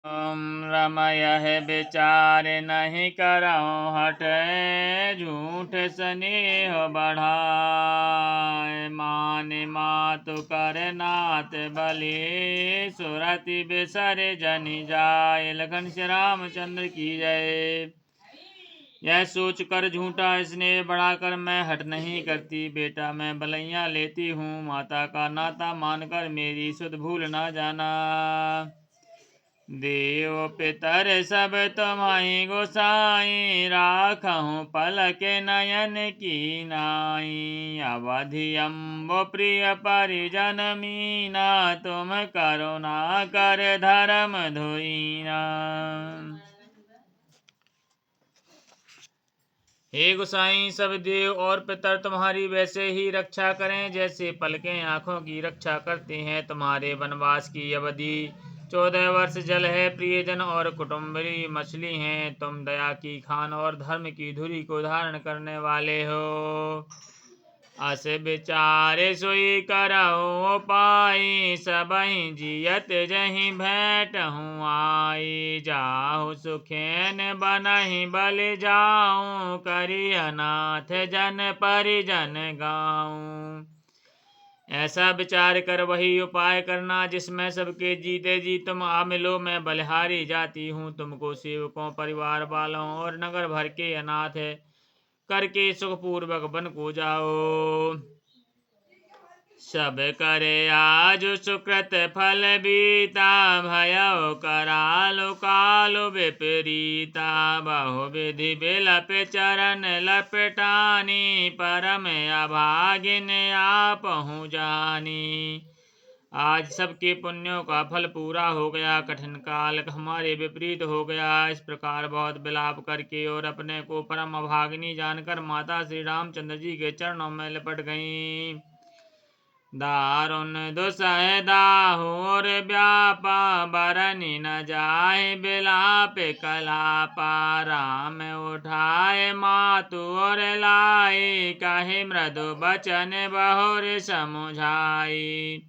रमय है विचार नहीं करौ हट, झूठ स्नेह बढ़ाए। मान मातु कर नाथ बलि, सुरति बिसर जनि जाय। लखन श्री रामचंद्र की जय। यह सोच कर झूठा स्नेह बढ़ाकर मैं हट नहीं करती। बेटा मैं बलैया लेती हूँ, माता का नाता मानकर मेरी सुध भूल ना जाना। देव पितर सब तुम्हारी गोसाई, राखहूँ पलक नयन की नाई। अवधि अम्बो प्रिय परिजन मीना, तुम करुणा कर धर्म धोईना। हे गोसाई, सब देव और पितर तुम्हारी वैसे ही रक्षा करें जैसे पलकें आँखों की रक्षा करते हैं। तुम्हारे वनवास की अवधि 14 वर्ष जल है। प्रियजन और कुटुम्बी मछली हैं। तुम दया की खान और धर्म की धुरी को धारण करने वाले हो। अस विचारे सोई करहु उपाय, सबहि जियत जहि भेंटहु आई। जाहु सुखेन बनहि बलि जाऊं, करि अनाथ जन परिजन गाऊं। ऐसा विचार कर वही उपाय करना जिसमें सबके जीते जी तुम आ मिलो। मैं बलिहारी जाती हूँ, तुमको सेवकों परिवार वालों और नगर भर के अनाथ करके सुखपूर्वक वन को जाओ। सब करे आज सुकृत फल बीता, भयो करालो कालो विपरीता। बहु विधि बिलप चरण लपटानी, परम अभागिन आपहु जानी। आज सबके पुण्यों का फल पूरा हो गया, कठिन काल हमारे विपरीत हो गया। इस प्रकार बहुत विलाप करके और अपने को परम अभागिनी जानकर माता श्री रामचंद्र जी के चरणों में लिपट गईं। दारुण दुसह दाहुर व्यापा, बरनि न जाए बिलाप कलापा। राम उठाए मातु और लाए, कहे मृदु बचन बहुर समुझाई।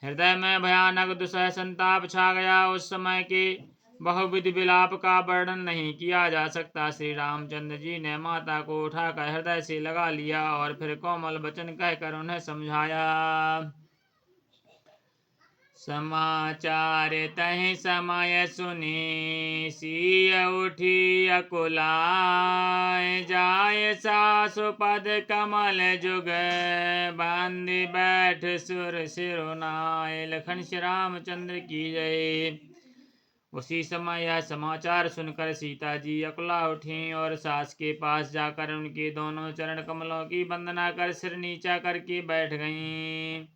हृदय में भयानक दुसह संताप छा गया। उस समय के बहुविध विलाप का वर्णन नहीं किया जा सकता। श्री रामचंद्र जी ने माता को उठाकर हृदय से लगा लिया और फिर कोमल वचन कहकर उन्हें समझाया। समाचार तहि समय सुनी, सिय उठी अकुलाय। जाय सासु पद कमल जुग, बांधि बैठ सुर सिरुनाय। लखन श्री रामचंद्र की जय। उसी समय यह समाचार सुनकर सीता जी अकुला उठी और सास के पास जाकर उनके दोनों चरण कमलों की वंदना कर सिर नीचा करके बैठ गईं।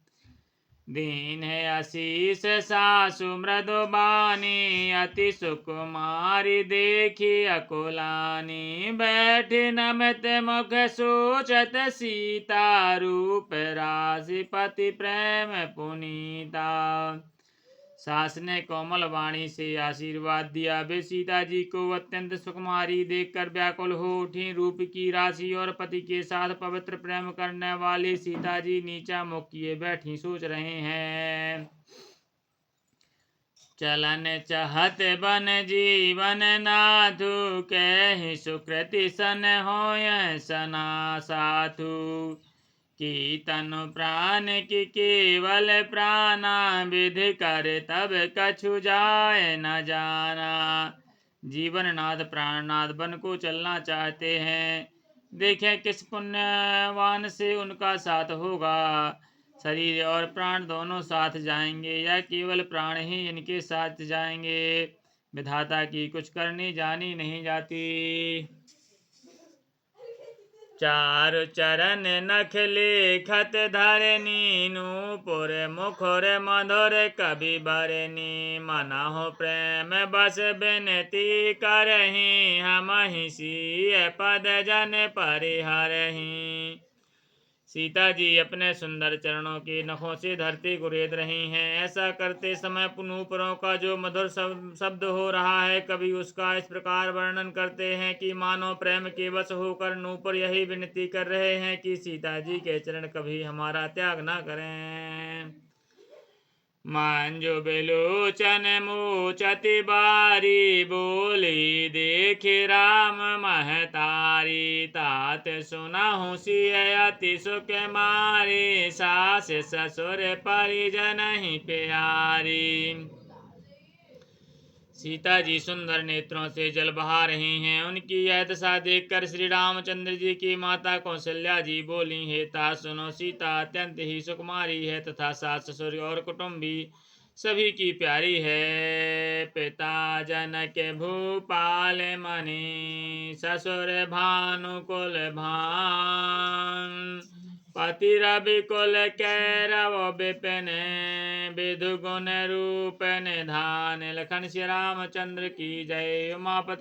दीन है आशीष सासु मृदुबानी, अति सुकुमारी देखी अकुलानी। बैठ नमित मुख सोचत सीता, रूप राशि पति प्रेम पुनीता। सास ने कोमल वाणी से आशीर्वाद दिया। वे सीता जी को अत्यंत सुकुमारी देखकर व्याकुल हो उठी। रूप की राशि और पति के साथ पवित्र प्रेम करने वाली सीता जी नीचा मुख किए बैठी सोच रहे हैं। चलन चाहत बन जीवन नाथु, कहि सुकृति सन होय सना साथु। की तनु प्राण की केवल प्राणा, विधि कर तब कछु जाय न जाना। जीवन नाथ प्राणनाथ बन को चलना चाहते हैं। देखें किस पुण्यवान से उनका साथ होगा। शरीर और प्राण दोनों साथ जाएंगे या केवल प्राण ही इनके साथ जाएंगे। विधाता की कुछ करनी जानी नहीं जाती। चारु चरण नख लेखत धरनी, नूपुर मुखुर मधुर कवि बरनी। मनहु प्रेम बस बिनती करहीं, हमहि सिय पद जन परिहरहीं। सीता जी अपने सुंदर चरणों के नखों से धरती गुरेद रही हैं। ऐसा करते समय नूपुरों का जो मधुर शब्द हो रहा है, कवि उसका इस प्रकार वर्णन करते हैं कि मानो प्रेम के वश होकर नूपुर यही विनती कर रहे हैं कि सीता जी के चरण कभी हमारा त्याग ना करें। मंजु बिलोचन मोचति बारी बोली देखि राम महतारी तात सुनहु सिय अति सुख मारे सास ससुर परिजन ही प्यारी। सीता जी सुंदर नेत्रों से जल बहा रही हैं। उनकी यह दशा देखकर श्री रामचंद्र जी की माता कौशल्या जी बोली, हे तात सुनो, सीता अत्यंत ही सुकुमारी है तथा सास ससुर और कुटुंबी सभी की प्यारी है। पिता जनक भूपाल मणि ससुर भानुकुल भान पति रवि कुल कैरव विपिन विधु गुण रूप निधान। लखन श्री रामचंद्र की जय। उमापति